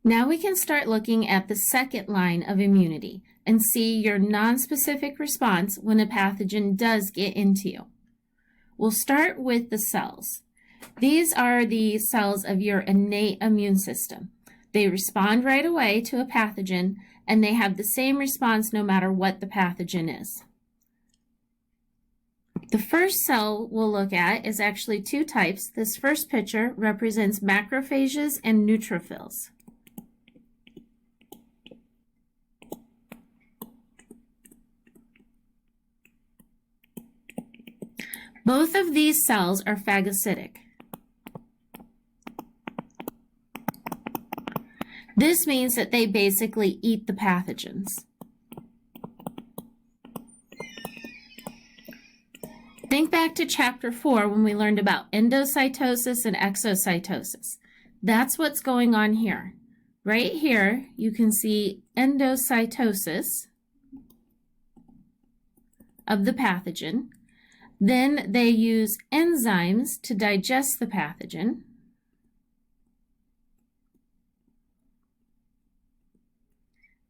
Now we can start looking at the second line of immunity and see your nonspecific response when a pathogen does get into you. We'll start with the cells. These are the cells of your innate immune system. They respond right away to a pathogen, and they have the same response no matter what the pathogen is. The first cell we'll look at is actually two types. This first picture represents macrophages and neutrophils. Both of these cells are phagocytic. This means that they basically eat the pathogens. Think back to chapter 4 when we learned about endocytosis and exocytosis. That's what's going on here. Right here, you can see endocytosis of the pathogen. Then they use enzymes to digest the pathogen.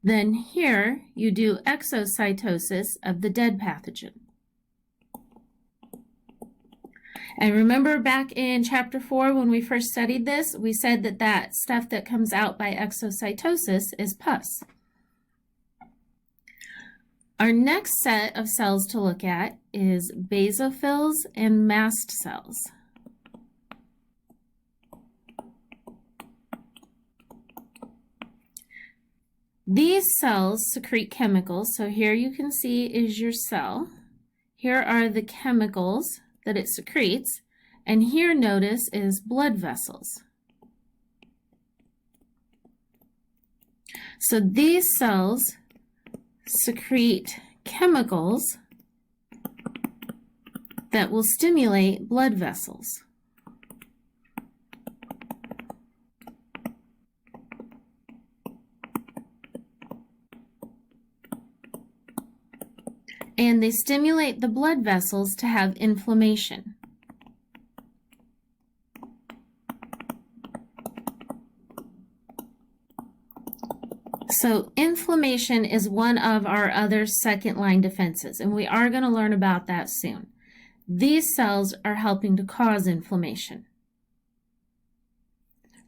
Then here you do exocytosis of the dead pathogen. And remember back in chapter 4 when we first studied this, we said that that stuff that comes out by exocytosis is pus. Our next set of cells to look at is basophils and mast cells. These cells secrete chemicals. So here you can see is your cell. Here are the chemicals that it secretes. And here, notice, is blood vessels. So these cells secrete chemicals that will stimulate blood vessels. And they stimulate the blood vessels to have inflammation. So inflammation is one of our other second-line defenses, and we are going to learn about that soon. These cells are helping to cause inflammation.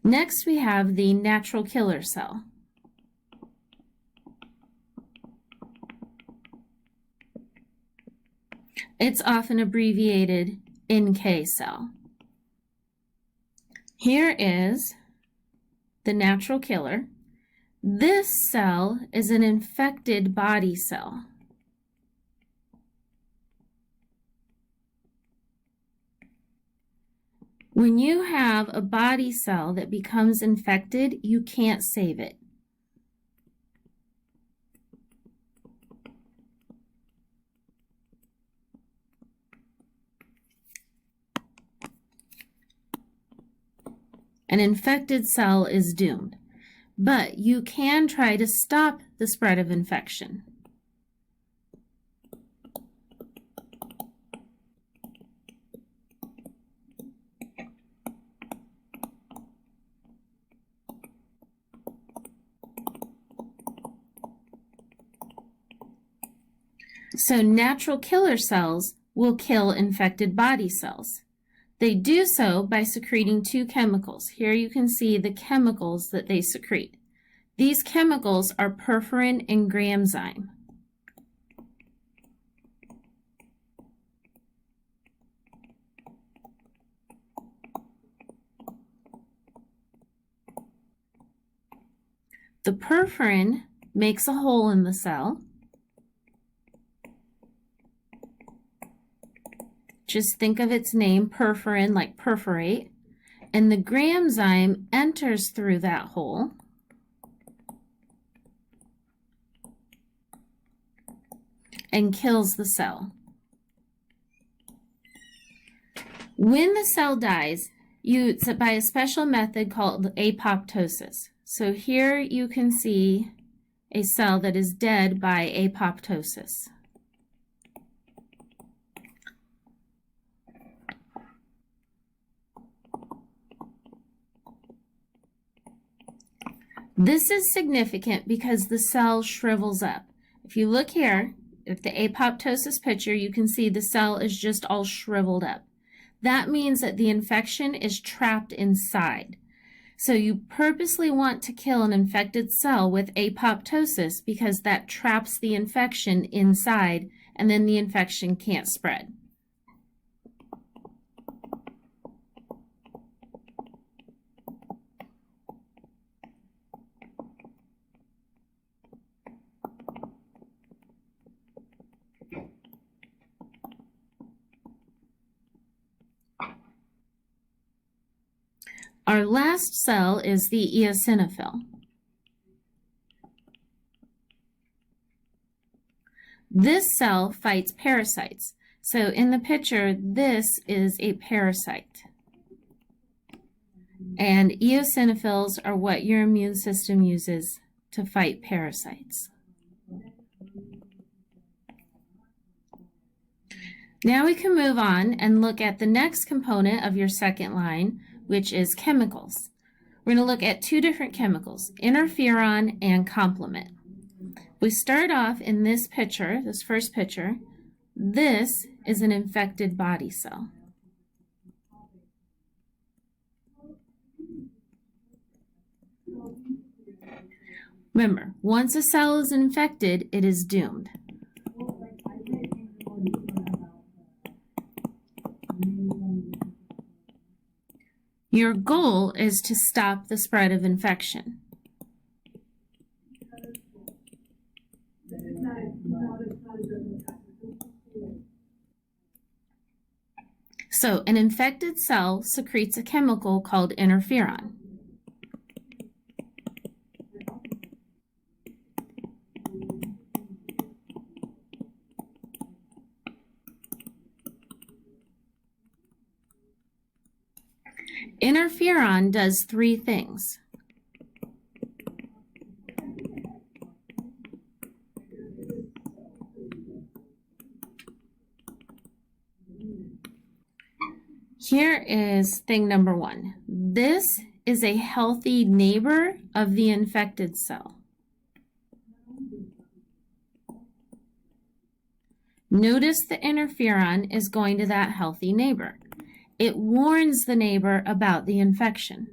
Next, we have the natural killer cell. It's often abbreviated NK cell. Here is the natural killer. This cell is an infected body cell. When you have a body cell that becomes infected, you can't save it. An infected cell is doomed. But you can try to stop the spread of infection. So natural killer cells will kill infected body cells. They do so by secreting two chemicals. Here you can see the chemicals that they secrete. These chemicals are perforin and gramzyme. The perforin makes a hole in the cell. Just think of its name, perforin, like perforate. And the gramzyme enters through that hole and kills the cell. When the cell dies, it's by a special method called apoptosis. So here you can see a cell that is dead by apoptosis. This is significant because the cell shrivels up. If you look here at the apoptosis picture, you can see the cell is just all shriveled up. That means that the infection is trapped inside. So you purposely want to kill an infected cell with apoptosis because that traps the infection inside, and then the infection can't spread. Our last cell is the eosinophil. This cell fights parasites. So in the picture, this is a parasite. And eosinophils are what your immune system uses to fight parasites. Now we can move on and look at the next component of your second line, which is chemicals. We're going to look at two different chemicals, interferon and complement. We start off in this picture, this first picture. This is an infected body cell. Remember, once a cell is infected, it is doomed. Your goal is to stop the spread of infection. So, an infected cell secretes a chemical called interferon. Interferon does three things. Here is thing number one. This is a healthy neighbor of the infected cell. Notice the interferon is going to that healthy neighbor. It warns the neighbor about the infection.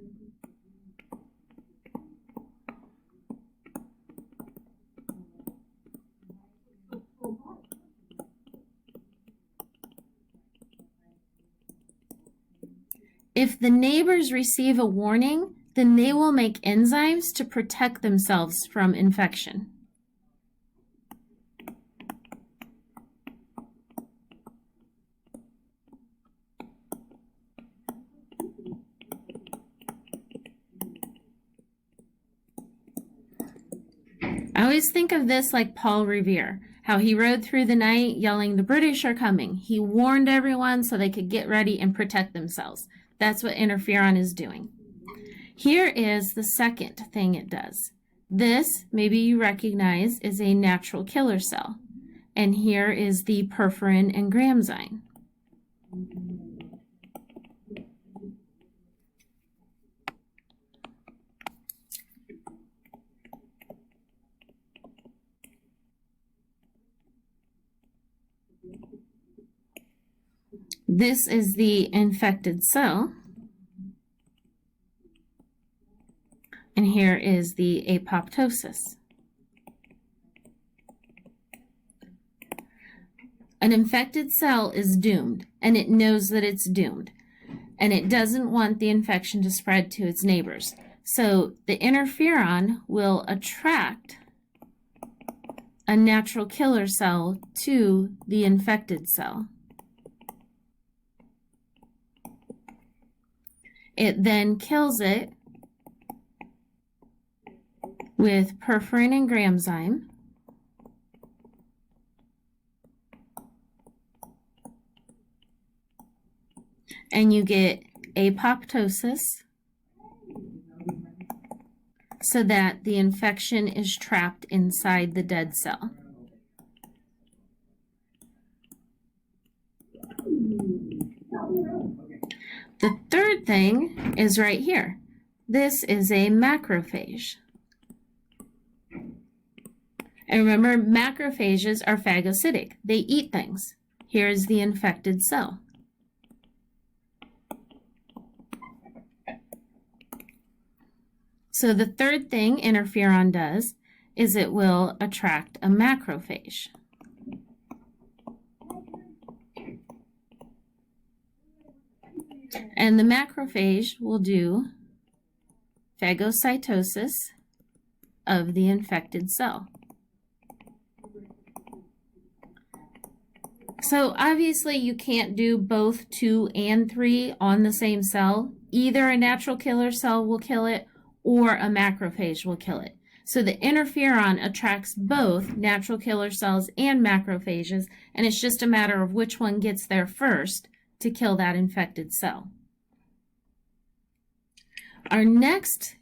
If the neighbors receive a warning, then they will make enzymes to protect themselves from infection. I always think of this like Paul Revere, how he rode through the night yelling, "The British are coming." He warned everyone so they could get ready and protect themselves. That's what interferon is doing. Here is the second thing it does. This, maybe you recognize, is a natural killer cell. And here is the perforin and gramzyme. This is the infected cell. And here is the apoptosis. An infected cell is doomed, and it knows that it's doomed, and it doesn't want the infection to spread to its neighbors. So the interferon will attract a natural killer cell to the infected cell. It then kills it with perforin and gramzyme. And you get apoptosis so that the infection is trapped inside the dead cell. The third thing is right here. This is a macrophage. And remember, macrophages are phagocytic. They eat things. Here's the infected cell. So the third thing interferon does is it will attract a macrophage. And the macrophage will do phagocytosis of the infected cell. So obviously you can't do both 2 and 3 on the same cell. Either a natural killer cell will kill it or a macrophage will kill it. So the interferon attracts both natural killer cells and macrophages, and it's just a matter of which one gets there first to kill that infected cell. Our next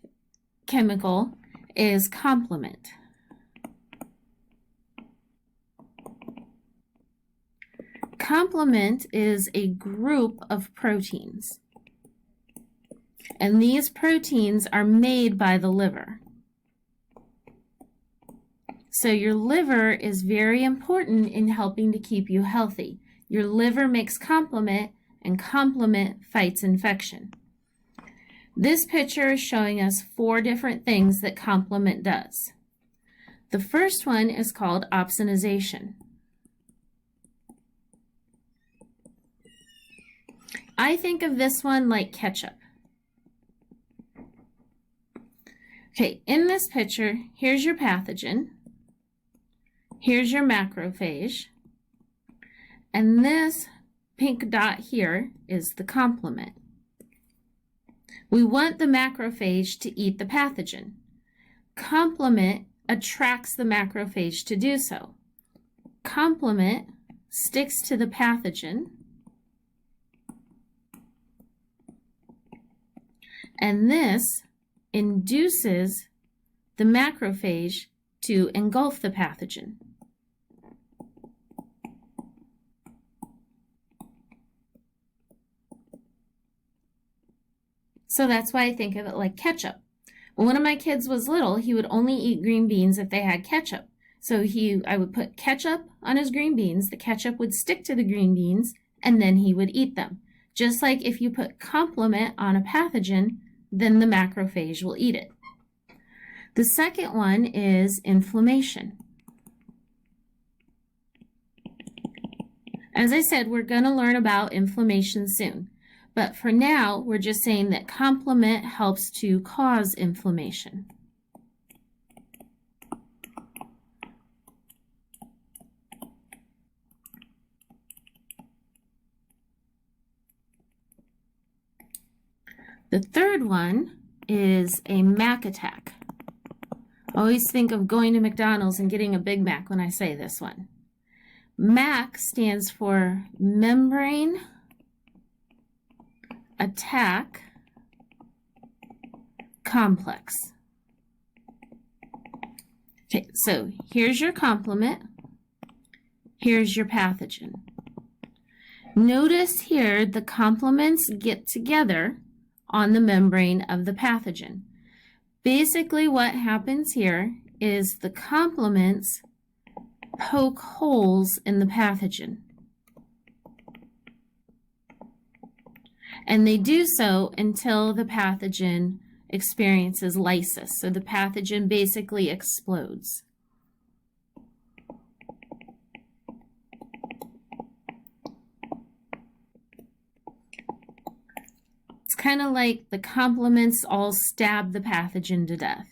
chemical is complement. Complement is a group of proteins, and these proteins are made by the liver. So your liver is very important in helping to keep you healthy. Your liver makes complement, and complement fights infection. This picture is showing us 4 different things that complement does. The first one is called opsonization. I think of this one like ketchup. Okay, in this picture, here's your pathogen, here's your macrophage, and this pink dot here is the complement. We want the macrophage to eat the pathogen. Complement attracts the macrophage to do so. Complement sticks to the pathogen, and this induces the macrophage to engulf the pathogen. So that's why I think of it like ketchup. When one of my kids was little, he would only eat green beans if they had ketchup. So I would put ketchup on his green beans, the ketchup would stick to the green beans, and then he would eat them. Just like if you put complement on a pathogen, then the macrophage will eat it. The second one is inflammation. As I said, we're going to learn about inflammation soon. But for now, we're just saying that complement helps to cause inflammation. The third one is a Mac attack. I always think of going to McDonald's and getting a Big Mac when I say this one. MAC stands for membrane attack complex. Okay, so here's your complement, here's your pathogen. Notice here the complements get together on the membrane of the pathogen. Basically what happens here is the complements poke holes in the pathogen. And they do so until the pathogen experiences lysis. So the pathogen basically explodes. It's kind of like the complements all stab the pathogen to death.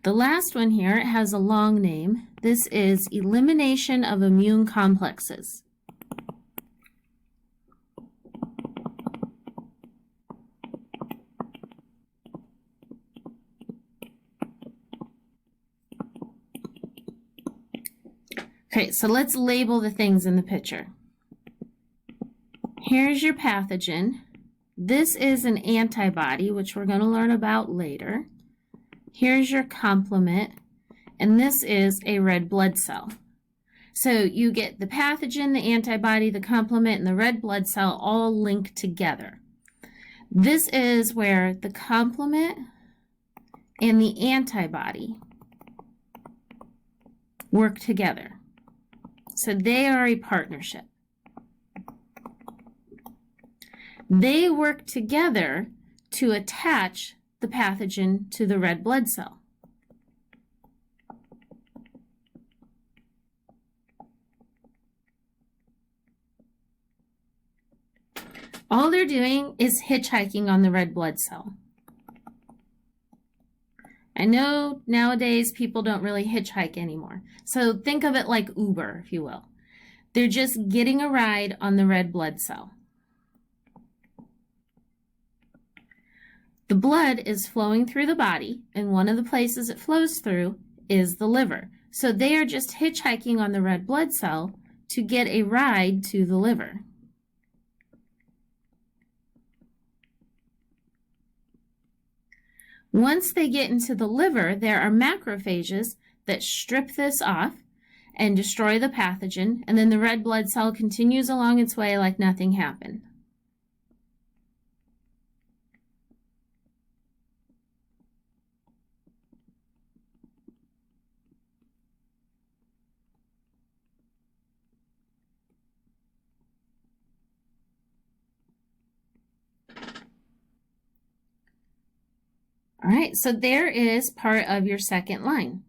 The last one here, it has a long name. This is elimination of immune complexes. Okay, so let's label the things in the picture. Here's your pathogen. This is an antibody, which we're going to learn about later. Here's your complement, and this is a red blood cell. So you get the pathogen, the antibody, the complement, and the red blood cell all linked together. This is where the complement and the antibody work together. So they are a partnership. They work together to attach the pathogen to the red blood cell. All they're doing is hitchhiking on the red blood cell. I know nowadays people don't really hitchhike anymore. So think of it like Uber, if you will. They're just getting a ride on the red blood cell. The blood is flowing through the body, and one of the places it flows through is the liver. So they are just hitchhiking on the red blood cell to get a ride to the liver. Once they get into the liver, there are macrophages that strip this off and destroy the pathogen, and then the red blood cell continues along its way like nothing happened. All right, so there is part of your second line.